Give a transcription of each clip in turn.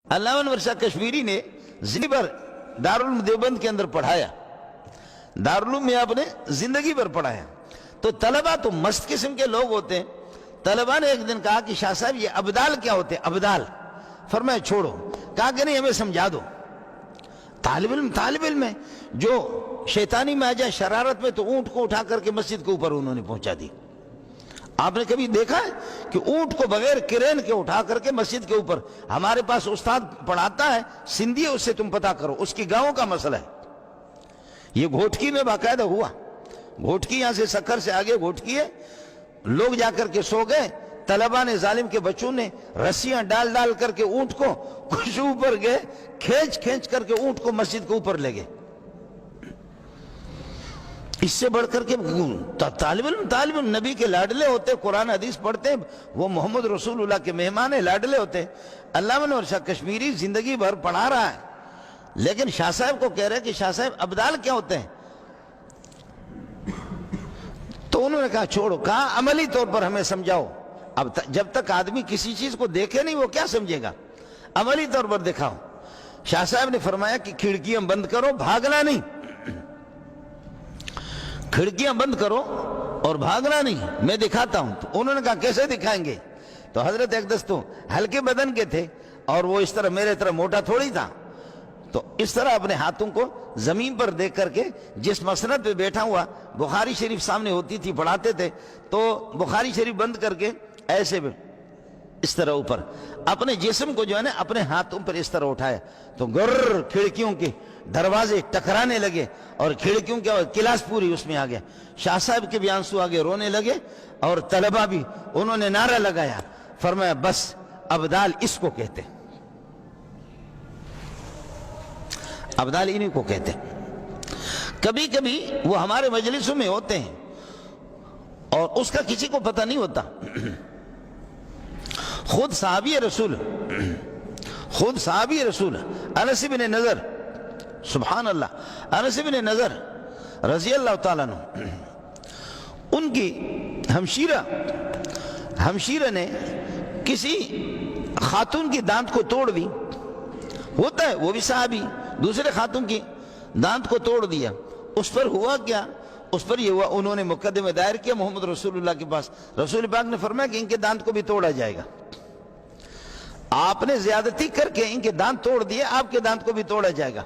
علامہ انور شاہ کشمیری نے زندگی بھر دارالعلوم دیوبند کے اندر پڑھایا، دارالعلوم میں آپ نے زندگی بھر پڑھایا، تو طلبہ تو مست قسم کے لوگ ہوتے ہیں۔ طلبہ نے ایک دن کہا کہ شاہ صاحب یہ ابدال کیا ہوتے ہیں؟ ابدال فرمایا چھوڑو، کہا کہ نہیں ہمیں سمجھا دو۔ طالب علم ہے، جو شیطانی میں آ جائے شرارت میں تو اونٹ کو اٹھا کر کے مسجد کے اوپر انہوں نے پہنچا دی۔ آپ نے کبھی دیکھا ہے کہ اونٹ کو بغیر کرین کے اٹھا کر کے مسجد کے اوپر؟ ہمارے پاس استاد پڑھاتا ہے سندھی ہے، اس سے تم پتہ کرو، اس کی گاؤں کا مسئلہ ہے۔ یہ گھوٹکی میں باقاعدہ ہوا، گھوٹکی یہاں سے سکھر سے آگے گھوٹکی ہے، لوگ جا کر کے سو گئے، طلبہ نے ظالم کے بچوں نے رسیاں ڈال ڈال کر کے اونٹ کو کچھ اوپر گئے، کھینچ کر کے اونٹ کو مسجد کے اوپر لے گئے۔ اس سے بڑھ کر کے طالب علم نبی کے لاڈلے ہوتے، قرآن حدیث پڑھتے، وہ محمد رسول اللہ کے مہمان ہیں، لاڈلے ہوتے۔ علامہ انور شاہ کشمیری زندگی بھر پڑھا رہا ہے، لیکن شاہ صاحب کو کہہ رہے کہ شاہ صاحب ابدال کیا ہوتے ہیں؟ تو انہوں نے کہا چھوڑو، کہا عملی طور پر ہمیں سمجھاؤ۔ اب جب تک آدمی کسی چیز کو دیکھے نہیں وہ کیا سمجھے گا؟ عملی طور پر دکھاؤ۔ شاہ صاحب نے فرمایا کہ کھڑکیاں بند کرو، بھاگنا نہیں، کھڑکیاں بند کرو اور بھاگنا نہیں، میں دکھاتا ہوں۔ تو انہوں نے کہا کیسے دکھائیں گے؟ تو حضرت اقدس تو ہلکے بدن کے تھے اور وہ اس طرح میرے طرح موٹا تھوڑی تھا، تو اس طرح اپنے ہاتھوں کو زمین پر دیکھ کر کے، جس مسند پہ بیٹھا ہوا بخاری شریف سامنے ہوتی تھی پڑھاتے تھے، تو بخاری شریف بند کر کے ایسے اس طرح اوپر اپنے جسم کو جو ہے نا اپنے ہاتھوں پر اس طرح اٹھایا، تو گر کھڑکیوں کے دروازے ٹکرانے لگے اور کھڑکیوں کے کلاس پوری اس میں آ گیا۔ شاہ صاحب کے بھی آنسو آگے رونے لگے اور طلبہ بھی، انہوں نے نعرہ لگایا، فرمایا بس ابدال اس کو کہتے، ابدال انہی کو کہتے۔ کبھی کبھی وہ ہمارے مجلسوں میں ہوتے ہیں اور اس کا کسی کو پتہ نہیں ہوتا۔ خود صحابی رسول انس بن نضر، سبحان اللہ، انس بن نضر رضی اللہ تعالیٰ عنہ، ان کی ہمشیرہ نے کسی خاتون کی دانت کو توڑ دی، ہوتا ہے وہ بھی صحابی، دوسرے خاتون کی دانت کو توڑ دیا۔ اس پر ہوا کیا؟ اس پر یہ ہوا، انہوں نے مقدمہ دائر کیا محمد رسول اللہ کے پاس، رسول پاک نے فرمایا کہ ان کے دانت کو بھی توڑا جائے گا۔ آپ نے زیادتی کر کے ان کے دانت توڑ دیے، آپ کے دانت کو بھی توڑا جائے گا۔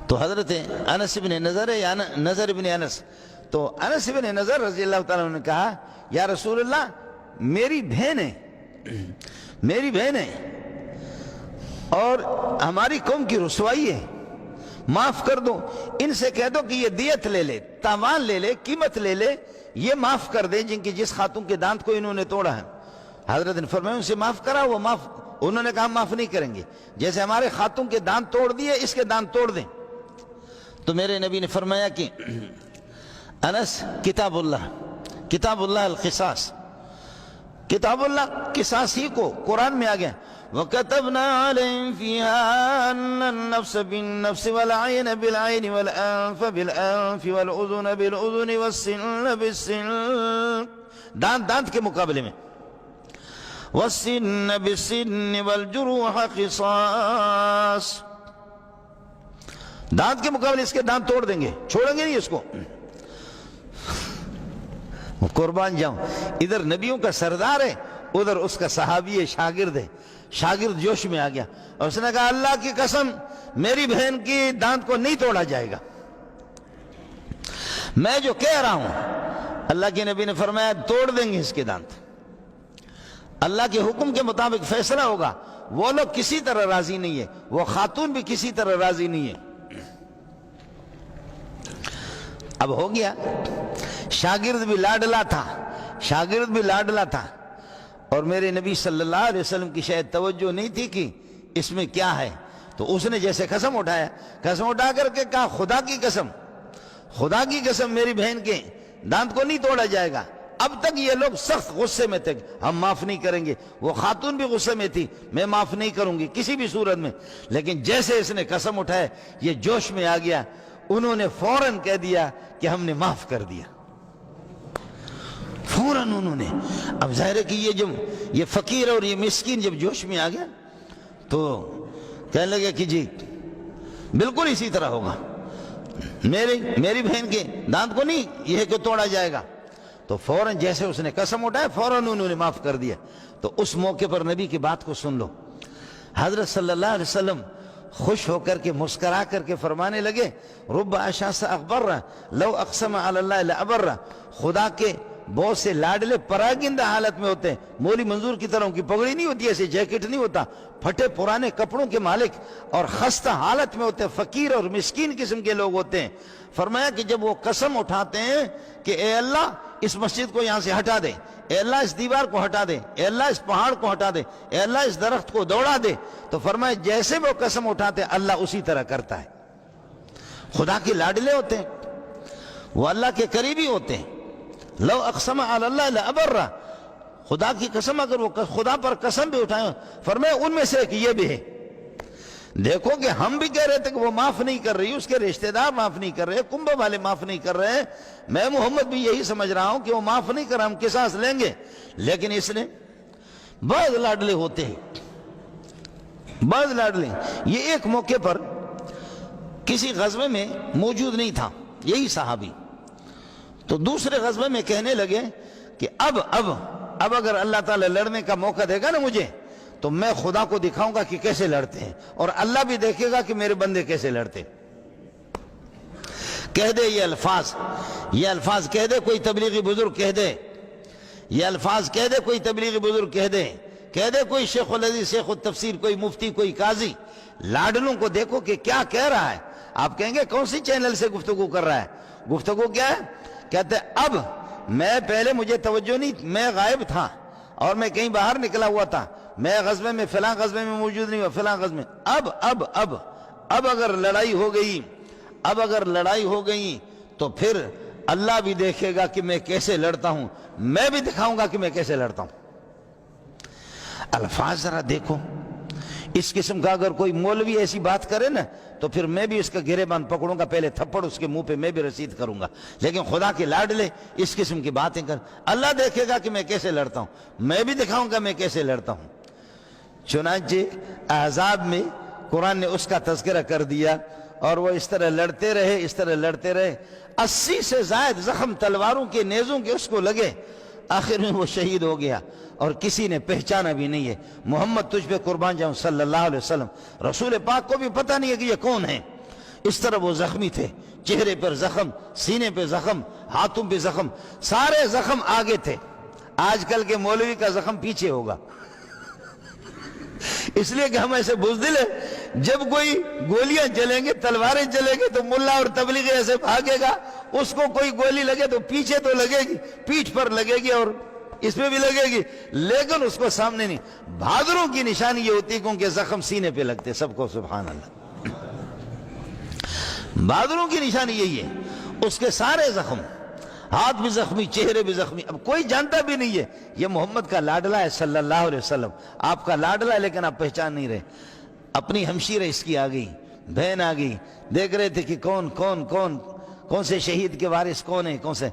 تو حضرت انس بن نضر یا نضر بن انس، تو انس بن نضر رضی اللہ تعالیٰ عنہ نے کہا یا رسول اللہ میری بہن ہے اور ہماری قوم کی رسوائی ہے، معاف کر دو، ان سے کہہ دو کہ یہ دیت لے لے، تاوان لے لے، قیمت لے لے، یہ معاف کر دیں جن کی جس خاتون کے دانت کو انہوں نے توڑا ہے۔ حضرت نے فرمایا ان سے معاف کرا، وہ معاف، انہوں نے کہا معاف نہیں کریں گے، جیسے ہمارے خاتون کے دانت توڑ دیے اس کے دانت توڑ دیں۔ تو میرے نبی نے فرمایا کہ انس کتاب اللہ القصاص، کتاب اللہ قصاص ہی کو قرآن میں آ گیا، وَكَتَبْنَا عَلَيْهِمْ فِيهَا أَنَّ النَّفْسَ بِالنَّفْسِ وَالْعَيْنَ بِالْعَيْنِ وَالْأَنْفَ بِالْأَنْفِ وَالْأُذُنَ بِالْأُذُنِ وَالسِّنَّ بِالسِّنِّ، دانت کے مقابلے میں، وَالسِّنَّ بِالسِّنِّ وَالْجُرُوحَ قِصَاص، دانت کے مقابلے اس کے دانت توڑ دیں گے، چھوڑیں گے نہیں اس کو۔ قربان جاؤں، ادھر نبیوں کا سردار ہے، ادھر اس کا صحابی ہے، شاگرد ہے، شاگرد جوش میں آ گیا اور اس نے کہا اللہ کی قسم میری بہن کی دانت کو نہیں توڑا جائے گا، میں جو کہہ رہا ہوں اللہ کے نبی نے فرمایا توڑ دیں گے اس کے دانت، اللہ کے حکم کے مطابق فیصلہ ہوگا۔ وہ لوگ کسی طرح راضی نہیں ہے، وہ خاتون بھی کسی طرح راضی نہیں ہے۔ اب ہو گیا، شاگرد بھی لاڈلا تھا اور میرے نبی صلی اللہ علیہ وسلم کی شاید توجہ نہیں تھی کہ اس میں کیا ہے، تو اس نے جیسے قسم اٹھا کر کے کہا خدا کی قسم میری بہن کے دانت کو نہیں توڑا جائے گا۔ اب تک یہ لوگ سخت غصے میں تھے، ہم معاف نہیں کریں گے، وہ خاتون بھی غصے میں تھی، میں معاف نہیں کروں گی کسی بھی صورت میں، لیکن جیسے اس نے قسم اٹھائے یہ جوش میں آ گیا، انہوں نے فوراً کہہ دیا کہ ہم نے معاف کر دیا، فوراً انہوں نے، اب ظاہر ہے کہ یہ فقیر اور یہ مسکین جب جوش میں آ گیا تو کہنے لگے کہ جی بالکل اسی طرح ہوگا، میری بہن کے دانت کو نہیں یہ کہ توڑا جائے گا. تو فوراً جیسے اس نے قسم اٹھایا فوراً انہوں نے معاف کر دیا. تو اس موقع پر نبی کی بات کو سن لو. حضرت صلی اللہ علیہ وسلم خوش ہو کر کے مسکرا کر کے فرمانے لگے رب اشعث اغبر لو اقسم علی اللہ لابر. خدا کے بہت سے لاڈلے پراگندہ حالت میں ہوتے ہیں، مولی منظور کی طرح کی پگڑی نہیں ہوتی، ایسے جیکٹ نہیں ہوتا، پھٹے پرانے کپڑوں کے مالک اور خستہ حالت میں ہوتے ہیں، فقیر اور مسکین قسم کے لوگ ہوتے ہیں. فرمایا کہ جب وہ قسم اٹھاتے ہیں کہ اے اللہ اس مسجد کو یہاں سے ہٹا دے، اے اللہ اس دیوار کو ہٹا دے، اے اللہ اس پہاڑ کو ہٹا دے، اے اللہ اس درخت کو دوڑا دے، تو فرمایا جیسے وہ قسم اٹھاتے اللہ اسی طرح کرتا ہے. خدا کے لاڈلے ہوتے ہیں، وہ اللہ کے قریبی ہوتے ہیں. لو اقسم علی اللہ لابر، خدا کی قسم اگر وہ خدا پر قسم بھی اٹھائیں، فرمایا ان میں سے ایک یہ بھی ہے. دیکھو کہ ہم بھی کہہ رہے تھے کہ وہ معاف نہیں کر رہی، اس کے رشتہ دار معاف نہیں کر رہے، کنبہ والے معاف نہیں کر رہے، میں محمد بھی یہی سمجھ رہا ہوں کہ وہ معاف نہیں کر رہا، ہم قصاص لیں گے. لیکن اس نے بعض لاڈلے ہوتے ہیں، بعض لاڈلے. یہ ایک موقع پر کسی غزوے میں موجود نہیں تھا یہی صحابی، تو دوسرے غزوے میں کہنے لگے کہ اب اگر اللہ تعالیٰ لڑنے کا موقع دے گا نا مجھے تو میں خدا کو دکھاؤں گا کہ کیسے لڑتے ہیں، اور اللہ بھی دیکھے گا کہ میرے بندے کیسے لڑتے. کہہ دے یہ الفاظ کہہ دے کوئی تبلیغی بزرگ کہہ دے، یہ الفاظ کہہ دے کوئی تبلیغی بزرگ کہہ دے کوئی شیخ الحدیث، شیخ التفسیر، کوئی مفتی، کوئی قاضی. لاڈلوں کو دیکھو کہ کیا کہہ رہا ہے. آپ کہیں گے کون سی چینل سے گفتگو کر رہا ہے؟ گفتگو کیا ہے؟ کہتے اب میں پہلے مجھے توجہ نہیں، میں غائب تھا اور میں کہیں باہر نکلا ہوا تھا، میں غزوے میں فلاں غزوے میں موجود نہیں ہوا، فلاں غزوے میں. اب اگر لڑائی ہو گئی تو پھر اللہ بھی دیکھے گا کہ میں کیسے لڑتا ہوں، میں بھی دکھاؤں گا کہ میں کیسے لڑتا ہوں. الفاظ ذرا دیکھو. اس قسم کا اگر کوئی مولوی ایسی بات کرے نا تو پھر میں بھی اس کا گریبان پکڑوں گا، پہلے تھپڑ اس کے منہ پہ میں بھی رسید کروں گا. لیکن خدا کے لاڈلے اس قسم کی باتیں کر، اللہ دیکھے گا کہ میں کیسے لڑتا ہوں، میں بھی دکھاؤں گا میں کیسے لڑتا ہوں. چنانچہ احزاب میں قرآن نے اس کا تذکرہ کر دیا اور وہ اس طرح لڑتے رہے. 80 سے زائد زخم تلواروں کے، نیزوں کے اس کو لگے. آخر میں وہ شہید ہو گیا اور کسی نے پہچانا بھی نہیں ہے. محمد تجھ پہ قربان جاؤں صلی اللہ علیہ وسلم. رسول پاک کو بھی پتہ نہیں ہے کہ یہ کون ہے. اس طرح وہ زخمی تھے، چہرے پر زخم، سینے پہ زخم، ہاتھوں پہ زخم، سارے زخم آگے تھے. آج کل کے مولوی کا زخم پیچھے ہوگا، اس لیے کہ ہم ایسے بزدل ہیں، جب کوئی گولیاں چلیں گے، تلواریں چلیں گے تو ملا اور تبلیغی ایسے بھاگے گا، اس کو کوئی گولی لگے تو پیچھے تو لگے گی، پیٹھ پر لگے گی اور اس پہ بھی لگے گی، لیکن اس کو سامنے نہیں. بہادروں کی نشانی یہ ہوتی ہے کیونکہ زخم سینے پہ لگتے. سب کو سبحان اللہ. بہادروں کی نشانی یہی ہے، اس کے سارے زخم، ہاتھ بھی زخمی، چہرے بھی زخمی. اب کوئی جانتا بھی نہیں ہے یہ محمد کا لاڈلہ ہے صلی اللہ علیہ وسلم، آپ کا لاڈلہ ہے، لیکن آپ پہچان نہیں رہے. اپنی ہمشیرہ اس کی آ گئی، بہن آ گئی، دیکھ رہے تھے کہ کون سے شہید کے وارث کون ہیں، کون سے.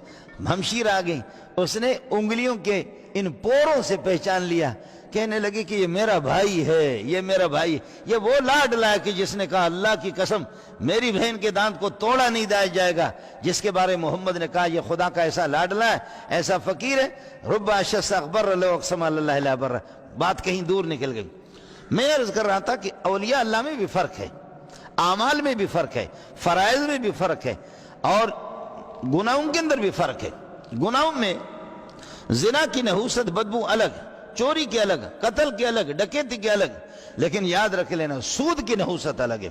ہمشیرہ آ گئی، اس نے انگلیوں کے ان پوروں سے پہچان لیا. کہنے لگی کہ یہ میرا بھائی ہے، یہ میرا بھائی. یہ وہ لاڈلہ ہے کہ جس نے کہا اللہ کی قسم میری بہن کے دانت کو توڑا نہیں جائے گا، جس کے بارے محمد نے کہا یہ خدا کا ایسا لاڈلہ ہے، ایسا فقیر ہے. رب اشعث اغبر لو اقسم علی اللہ لابر. بات کہیں دور نکل گئی. میں عرض کر رہا تھا کہ اولیاء اللہ میں بھی فرق ہے، اعمال میں بھی فرق ہے، فرائض میں بھی فرق ہے، اور گناہوں کے اندر بھی فرق ہے. گناہوں میں زنا کی نحوست، بدبو الگ، چوری کے الگ، قتل کے الگ، ڈکیتی کے الگ، لیکن یاد رکھ لینا سود کی نحوست الگ ہے.